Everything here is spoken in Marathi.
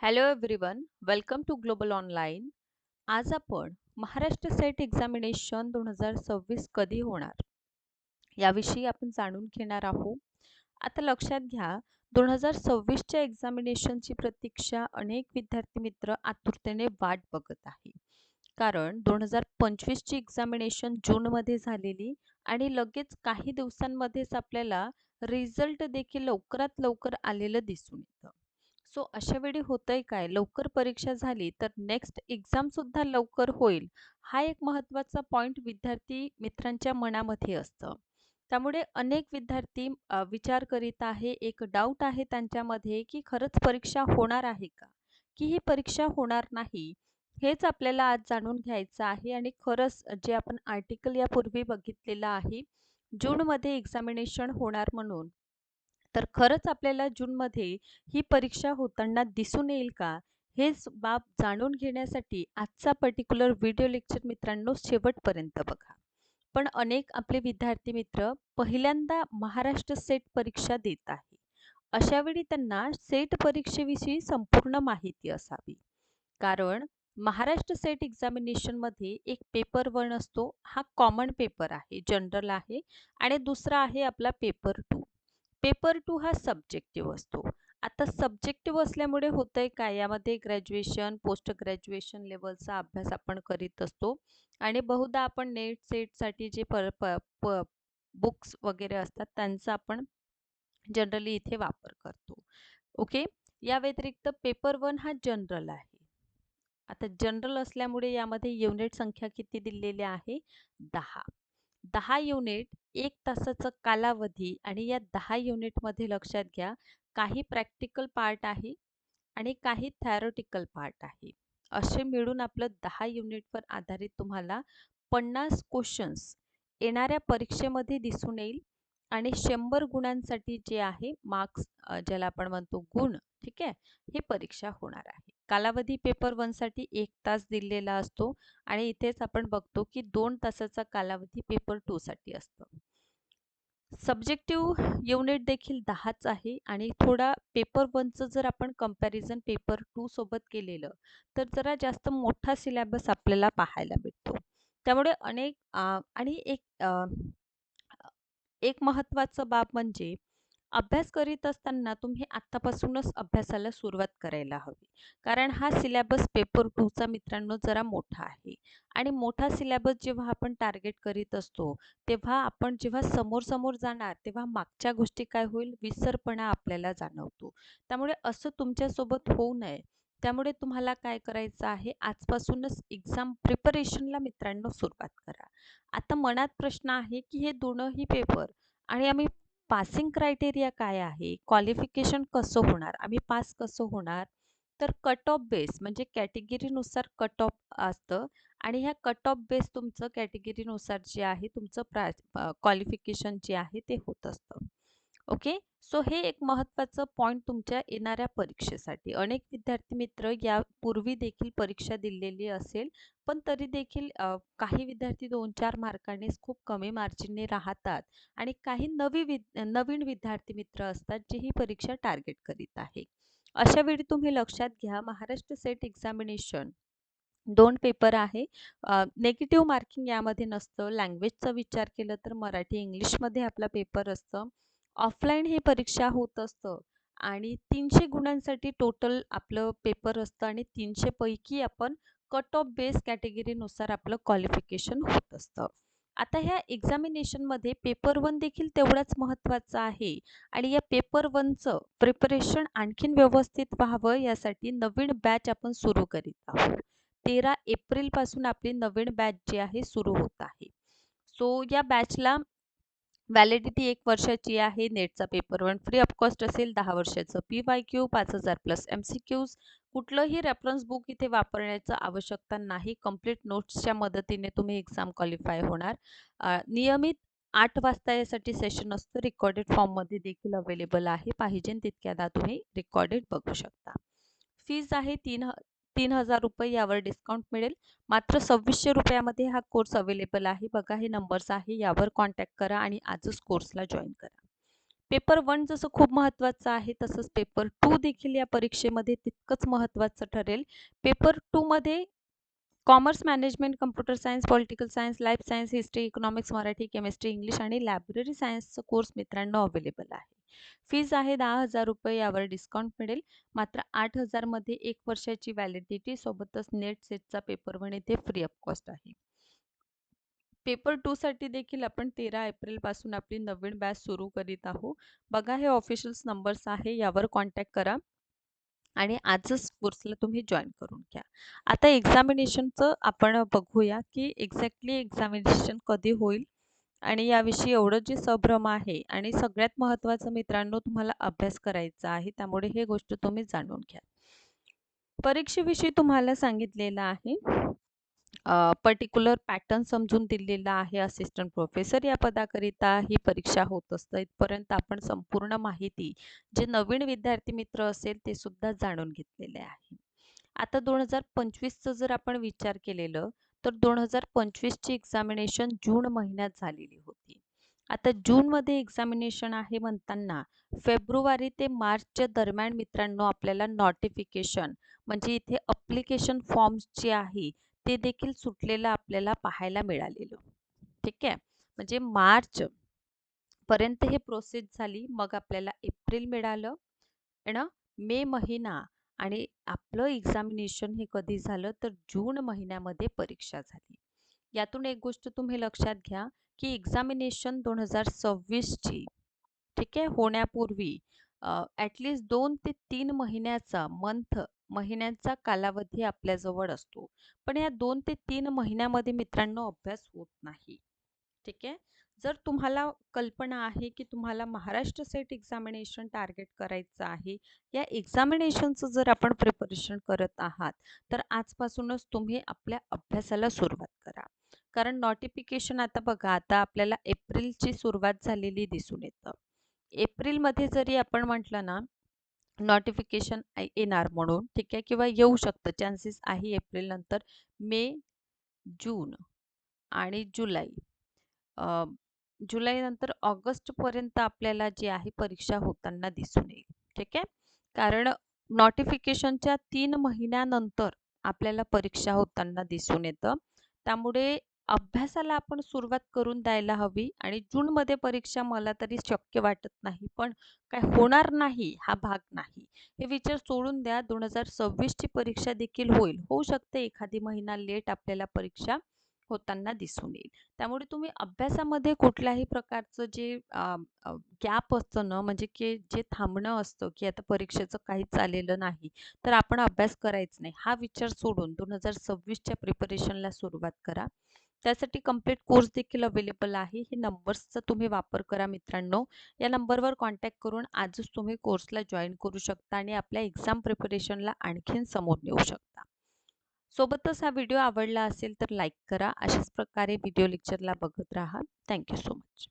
Hello everyone, welcome to global online. आज आपण महाराष्ट्र सेट एक्झामिनेशन 2026 कधी होणार याविषयी आपण जाणून घेणार आहोत. आता लक्षात घ्या, 2026च्या एक्झामिनेशनची प्रतीक्षा अनेक विद्यार्थी मित्र आतुरतेने वाट बघत आहे. कारण 2025ची एक्झामिनेशन जूनमध्ये झालेली आणि लगेच काही दिवसांमध्येच आपल्याला रिझल्ट देखील लवकरात लवकर आलेलं दिसून येतं. सो अशा वेळी होतंय काय, लवकर परीक्षा झाली तर नेक्स्ट एक्झाम सुद्धा लवकर होईल, हा एक महत्त्वाचा पॉइंट विद्यार्थी मित्रांच्या मनामध्ये असतं. त्यामुळे अनेक विद्यार्थी विचार करीत आहे, एक डाऊट आहे त्यांच्यामध्ये की खरंच परीक्षा होणार आहे का, की ही परीक्षा होणार नाही. हेच आपल्याला आज जाणून घ्यायचं आहे आणि खरंच जे आपण आर्टिकल यापूर्वी बघितलेलं आहे, जूनमध्ये एक्झामिनेशन होणार म्हणून, तर खरंच आपल्याला जूनमध्ये ही परीक्षा होताना दिसून येईल का? हेच बाब जाणून घेण्यासाठी आजचा पर्टिक्युलर व्हिडिओ लेक्चर मित्रांनो शेवटपर्यंत बघा. पण अनेक आपले विद्यार्थी मित्र पहिल्यांदा महाराष्ट्र सेट परीक्षा देत आहे. अशावेळी त्यांना सेट परीक्षेविषयी संपूर्ण माहिती असावी. कारण महाराष्ट्र सेट एक्झामिनेशनमध्ये एक पेपर 1 असतो, हा कॉमन पेपर आहे, जनरल आहे आणि दुसरा आहे आपला पेपर 2. पेपर 2 हा सब्जेक्टिव्ह असतो. आता सब्जेक्टिव्ह असल्यामुळे होतंय काय, यामध्ये ग्रॅज्युएशन, पोस्ट ग्रॅज्युएशन लेव्हलचा अभ्यास आपण करीत असतो आणि बहुधा आपण नेट सेटसाठी जे बुक्स वगैरे असतात त्यांचा आपण जनरली इथे वापर करतो. ओके. या व्यतिरिक्त पेपर 1 हा जनरल आहे. आता जनरल असल्यामुळे यामध्ये युनिट संख्या किती दिलेली आहे? 10. 10 युनिट, 1 तासाचा कालावधी आणि या 10 युनिटमध्ये लक्षात घ्या, काही प्रॅक्टिकल पार्ट आहे आणि काही थेरॉटिकल पार्ट आहे. असे मिळून आपलं 10 युनिटवर आधारित तुम्हाला 50 क्वेश्चन्स येणाऱ्या परीक्षेमध्ये दिसून येईल आणि 100 गुणांसाठी जे आहे मार्क्स, ज्याला आपण म्हणतो गुण, ठीक आहे, ही परीक्षा होणार आहे. कालावधी पेपर 1 साठी 1 तास दिलेला असतो आणि इथेच आपण बघतो की 2 तासाचा कालावधी पेपर 2 साठी असतो. सब्जेक्टिव्ह युनिट देखील 10च आहे आणि थोडा पेपर 1चं जर आपण कंपॅरिझन पेपर 2 सोबत केलेलं, तर जरा जास्त मोठा सिलेबस आपल्याला पाहायला भेटतो. त्यामुळे आणि एक महत्त्वाचं बाब म्हणजे अभ्यास करीत असताना तुम्ही आत्तापासूनच अभ्यासाला सुरुवात करायला हवी. कारण हा सिलेबस पेपर 2चा मित्रांनो जरा मोठा आहे आणि मोठा सिलेबस जेव्हा आपण टार्गेट करीत असतो, तेव्हा आपण जेव्हा समोर-समोर जाणार, तेव्हा मागच्या गोष्टी काय होईल, विसरपणा आपल्याला जाणवतो. त्यामुळे असं तुमच्यासोबत होऊ नये. त्यामुळे तुम्हाला काय करायचं आहे, आजपासूनच एक्झाम प्रिपरेशनला मित्रांनो सुरुवात करा. आता मनात प्रश्न आहे, की हे दोनही पेपर आणि आम्ही पासिंग क्रायटेरिया काय आहे? क्वालिफिकेशन कसं होणार? आम्ही पास कसं होणार? तर कट ऑफ बेस म्हणजे कॅटेगरीनुसार कट ऑफ असतं आणि ह्या कट ऑफ बेस तुमचं कॅटेगरीनुसार जे आहे तुमचं क्वालिफिकेशन जे आहे ते होत असतं. ओके. सो हे एक महत्त्वाचं पॉइंट तुमच्या येणाऱ्या परीक्षेसाठी. अनेक विद्यार्थी मित्र यापूर्वी देखील परीक्षा दिलेली असेल, पण तरी देखील काही विद्यार्थी 2-4 मार्कांनीच खूप कमी मार्जिनने राहतात आणि काही नवीन विद्यार्थी मित्र असतात, जे ही परीक्षा टार्गेट करीत आहे. अशा वेळी तुम्ही लक्षात घ्या, महाराष्ट्र सेट एक्झामिनेशन 2 पेपर आहे. निगेटिव्ह मार्किंग यामध्ये नसतं. लँग्वेजचा विचार केला तर मराठी, इंग्लिशमध्ये आपला पेपर असतं. ऑफलाईन ही परीक्षा होत असतं आणि 300 गुणांसाठी टोटल आपलं पेपर असतं आणि 300 पैकी आपण कट ऑफ बेस कॅटेगरीनुसार आपलं क्वालिफिकेशन होत असतं. आता ह्या एक्झामिनेशनमध्ये पेपर 1 देखील तेवढाच महत्त्वाचा आहे आणि या पेपर 1चं प्रिपरेशन आणखीन व्यवस्थित व्हावं यासाठी नवीन बॅच आपण सुरू करीत आहोत. 13 एप्रिलपासून आपली नवीन बॅच जी आहे सुरू होत आहे. सो या बॅचला व्हॅलिडिटी 1 वर्षाची आहे. नेटचा पेपर 1 फ्री ऑफ कॉस्ट असेल. 10 वर्षाचं PYQ 5000 प्लस MCQs. कुठलंही रेफरन्स बुक इथे वापरण्याचं आवश्यकता नाही. कंप्लीट नोट्सच्या मदतीने तुम्ही एक्झाम क्वालिफाय होणार. नियमित 8 वाजता यासाठी सेशन असतं. रेकॉर्डेड फॉर्ममध्ये देखील अवेलेबल आहे. पाहिजे तितक्यादा तुम्ही रेकॉर्डेड बघू शकता. फीज आहे 3,000 रुपये. यावर डिस्काउंट मिळेल. मात्र 2600 रुपयामध्ये हा कोर्स अवेलेबल आहे. बघा हे नंबर्स आहे, यावर कॉन्टॅक्ट करा आणि आजच कोर्सला जॉईन करा. पेपर 1 जसं खूप महत्त्वाचं आहे, तसंच पेपर 2 देखील या परीक्षेमध्ये तितकंच महत्त्वाचं ठरेल. पेपर 2 मध्ये commerce, management, computer science, political science, life science, history, economics, Marathi, chemistry, English आणि लायब्ररी सायन्सचा कोर्स मित्रांनो अवेलेबल आहे. फीज आहे ₹10,000 यावर डिस्काउंट मिळेल. मात्र 8,000 मध्ये 1 वर्षाची व्हॅलिडिटी सोबतच नेट सेटचा पेपर 1 इथे फ्री ऑफ कॉस्ट आहे. पेपर 2 साठी देखील आपण 13 एप्रिलपासून आपली नवीन बॅच सुरू करीत आहोत. बघा हे ऑफिशियल नंबर्स आहे, यावर कॉन्टॅक्ट करा आणि आजच कोर्सला तुम्ही जॉइन करून घ्या. आता एक्झामिनेशनचं आपण बघूया की एक्झॅक्टली एक्झामिनेशन कधी होईल आणि याविषयी एवढं जे संभ्रम आहे आणि सगळ्यात महत्त्वाचं मित्रांनो तुम्हाला अभ्यास करायचा आहे, त्यामुळे हे गोष्ट तुम्ही जाणून घ्या. परीक्षेविषयी तुम्हाला सांगितलेलं आहे. पर्टिक्युलर पॅटर्न समजून दिलेला आहे. असिस्टंट प्रोफेसर या पदाकरिता ही परीक्षा होत असते. इथपर्यंत आपण संपूर्ण माहिती जे नवीन विद्यार्थी मित्र असेल ते सुद्धा जाणून घेतलेले आहे. आता 2025चं जर आपण विचार केलेलं तर 2025ची एक्झामिनेशन जून महिन्यात झालेली होती. आता जूनमध्ये एक्झामिनेशन आहे म्हणताना फेब्रुवारी ते मार्चच्या दरम्यान मित्रांनो आपल्याला नोटिफिकेशन म्हणजे इथे अप्लिकेशन फॉर्म्स जे आहे ते देखील सुटलेलं आपल्याला पाहायला मिळालेलं. ठीक आहे. म्हणजे मार्च पर्यंत हे प्रोसेस झाली. मग आपल्याला एप्रिल मिळालं ना, मे महिना आणि आपलं एक्झामिनेशन हे कधी झालं तर जून महिन्यामध्ये परीक्षा झाली. यातून एक गोष्ट तुम्ही लक्षात घ्या की एक्झामिनेशन 2026ची ठीक आहे होण्यापूर्वी ॲटलीस्ट 2 ते 3 महिन्याचा महिन्यांचा कालावधी आपल्याजवळ असतो. पण या 2 ते 3 महिन्यामध्ये मित्रांनो अभ्यास होत नाही. ठीक आहे. जर तुम्हाला कल्पना आहे की तुम्हाला महाराष्ट्र सेट एक्झामिनेशन टार्गेट करायचं आहे, या एक्झामिनेशनचं जर आपण प्रिपरेशन करत आहात, तर आजपासूनच तुम्ही आपल्या अभ्यासाला सुरुवात करा. कारण नोटिफिकेशन आता बघा, आता आपल्याला एप्रिलची सुरुवात झालेली दिसून येतं. एप्रिलमध्ये जरी आपण म्हटलं ना, नोटिफिकेशन येणार म्हणून ठीक आहे किंवा येऊ शकतं, चान्सेस आहे एप्रिल नंतर मे, जून आणि जुलै जुलैनंतर ऑगस्टपर्यंत आपल्याला जी आहे परीक्षा होताना दिसून येईल. ठीक आहे. कारण नोटिफिकेशनच्या 3 महिन्यानंतर आपल्याला परीक्षा होताना दिसून येतं. त्यामुळे अभ्यासाला आपण सुरुवात करून द्यायला हवी आणि जूनमध्ये परीक्षा मला तरी शक्य वाटत नाही. पण काय होणार नाही हा भाग नाही. हे विचार सोडून द्या. 2026ची परीक्षा देखील होईल. होऊ शकते एखादी महिना लेट आपल्याला परीक्षा होताना दिसून येईल. त्यामुळे तुम्ही अभ्यासामध्ये कुठल्याही प्रकारचं जे गॅप असतं ना, म्हणजे की जे थांबणं असतं, की आता परीक्षेचं काहीच आलेलं नाही, तर आपण अभ्यास करायचा नाही. हा विचार सोडून 2026च्या प्रिपरेशनला सुरुवात करा. त्यासाठी कंप्लीट कोर्स देखील अवेलेबल आहे. हे नंबर्सचा तुम्ही वापर करा मित्रांनो. या नंबरवर कॉन्टॅक्ट करून आजच तुम्ही कोर्सला जॉइन करू शकता आणि आपल्या एक्झाम प्रिपरेशनला आणखीन समोर नेऊ शकता. सोबतच हा व्हिडिओ आवडला असेल तर लाईक करा. अशाच प्रकारे व्हिडिओ लेक्चरला बघत राहा. Thank you so much.